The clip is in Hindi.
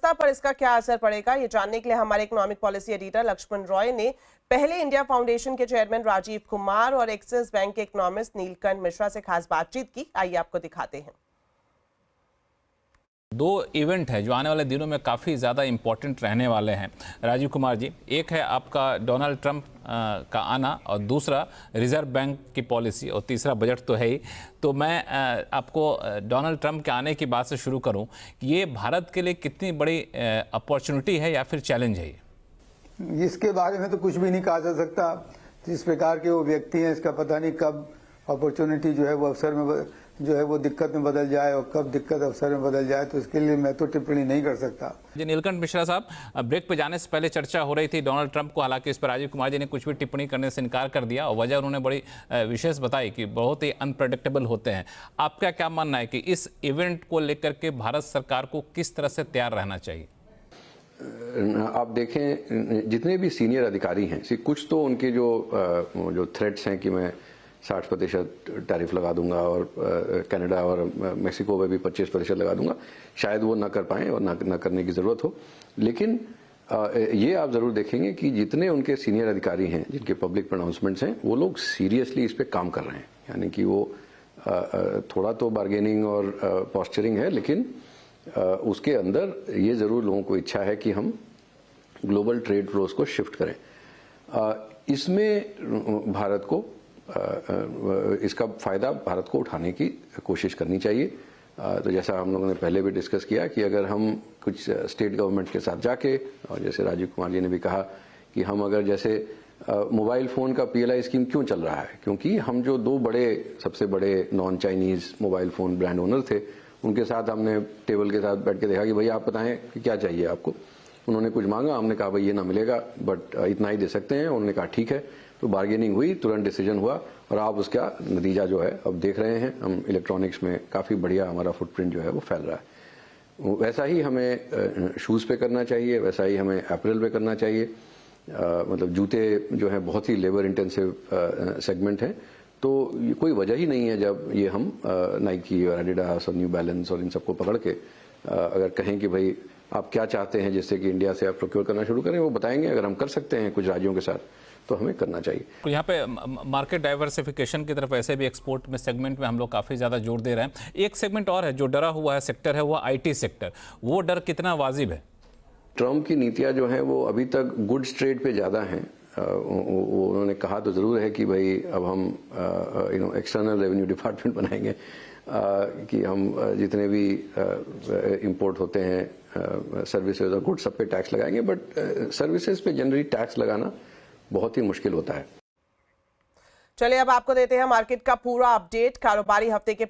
अर्थव्यवस्था पर इसका क्या असर पड़ेगा, ये जानने के लिए हमारे economic policy editor Lakshman Roy ने पहले इंडिया फाउंडेशन के चेयरमैन राजीव कुमार और एक्सिस बैंक के इकोनॉमिस्ट नीलकंठ मिश्रा से खास बातचीत की। आइए आपको दिखाते हैं। दो इवेंट है जो आने वाले दिनों में काफ़ी ज़्यादा इम्पोर्टेंट रहने वाले हैं राजीव कुमार जी। एक है आपका डोनाल्ड ट्रंप का आना और दूसरा रिजर्व बैंक की पॉलिसी और तीसरा बजट तो है ही। तो मैं आपको डोनाल्ड ट्रंप के आने की बात से शुरू करूं कि ये भारत के लिए कितनी बड़ी अपॉर्चुनिटी है या फिर चैलेंज है? इसके बारे में तो कुछ भी नहीं कहा जा सकता। जिस प्रकार के वो व्यक्ति हैं, इसका पता नहीं कब अपॉर्चुनिटी जो है वो अवसर में जो है वो दिक्कत में बदल जाए और कब दिक्कत अवसर में बदल जाए, तो इसके लिए मैं तो टिप्पणी नहीं कर सकता। जी नीलकंठ मिश्रा साहब, ब्रेक पे जाने से पहले चर्चा हो रही थी डोनाल्ड ट्रंप को, हालांकि इस पर राजीव कुमार जी ने कुछ भी टिप्पणी करने से इनकार कर दिया और वजह उन्होंने बड़ी विशेष बताई कि बहुत ही अनप्रेडिक्टेबल होते हैं। आपका क्या मानना है कि इस इवेंट को लेकर के भारत सरकार को किस तरह से तैयार रहना चाहिए? आप देखें जितने भी सीनियर अधिकारी हैं, कुछ तो उनके जो थ्रेट्स हैं कि मैं 60% टैरिफ लगा दूंगा और कनाडा और मेक्सिको में भी 25% लगा दूंगा, शायद वो ना कर पाएं और ना करने की ज़रूरत हो। लेकिन ये आप ज़रूर देखेंगे कि जितने उनके सीनियर अधिकारी हैं, जिनके पब्लिक प्रोनाउंसमेंट्स हैं, वो लोग सीरियसली इस पे काम कर रहे हैं। यानी कि वो थोड़ा तो बार्गेनिंग और पॉस्चरिंग है, लेकिन उसके अंदर ये ज़रूर लोगों को इच्छा है कि हम ग्लोबल ट्रेड फ्लोस को शिफ्ट करें। इसमें भारत को इसका फ़ायदा भारत को उठाने की कोशिश करनी चाहिए। तो जैसा हम लोगों ने पहले भी डिस्कस किया कि अगर हम कुछ स्टेट गवर्नमेंट के साथ जाके, और जैसे राजीव कुमार जी ने भी कहा कि हम अगर जैसे मोबाइल फ़ोन का PLI स्कीम क्यों चल रहा है, क्योंकि हम जो दो सबसे बड़े non Chinese mobile phone brand owner थे, उनके साथ हमने टेबल के साथ बैठ के देखा कि भाई आप बताएं कि क्या चाहिए आपको। उन्होंने कुछ मांगा, हमने कहा भाई ये ना मिलेगा, बट इतना ही दे सकते हैं। उन्होंने कहा ठीक है, तो बार्गेनिंग हुई, तुरंत डिसीजन हुआ और आप उसका नतीजा जो है अब देख रहे हैं। हम इलेक्ट्रॉनिक्स में काफ़ी बढ़िया हमारा फुटप्रिंट जो है वो फैल रहा है। वैसा ही हमें शूज़ पे करना चाहिए, वैसा ही हमें अपरेल पे करना चाहिए। मतलब जूते जो है बहुत ही लेबर इंटेंसिव सेगमेंट है, तो कोई वजह ही नहीं है जब ये हम नाइकी और एडिडास और न्यू बैलेंस और इन सबको पकड़ के अगर कहें कि भाई आप क्या चाहते हैं जिससे कि इंडिया से आप प्रोक्योर करना शुरू करें, वो बताएंगे। अगर हम कर सकते हैं कुछ राज्यों के साथ तो हमें करना चाहिए। यहाँ पे मार्केट डाइवर्सिफिकेशन की तरफ ऐसे भी एक्सपोर्ट में सेगमेंट में हम लोग काफ़ी ज़्यादा जोर दे रहे हैं। एक सेगमेंट और है जो डरा हुआ है सेक्टर है, वो IT सेक्टर। वो डर कितना वाजिब है? ट्रंप की नीतियाँ जो हैं वो अभी तक गुड्स ट्रेड पे ज़्यादा हैं। उन्होंने कहा तो ज़रूर है कि भाई अब हम एक्सटर्नल रेवेन्यू डिपार्टमेंट बनाएंगे, कि हम जितने भी इंपोर्ट होते हैं सर्विसेज और गुड्स सब पे टैक्स लगाएंगे, बट सर्विसेज पे जनरली टैक्स लगाना बहुत ही मुश्किल होता है। चलिए अब आपको देते हैं मार्केट का पूरा अपडेट। कारोबारी हफ्ते के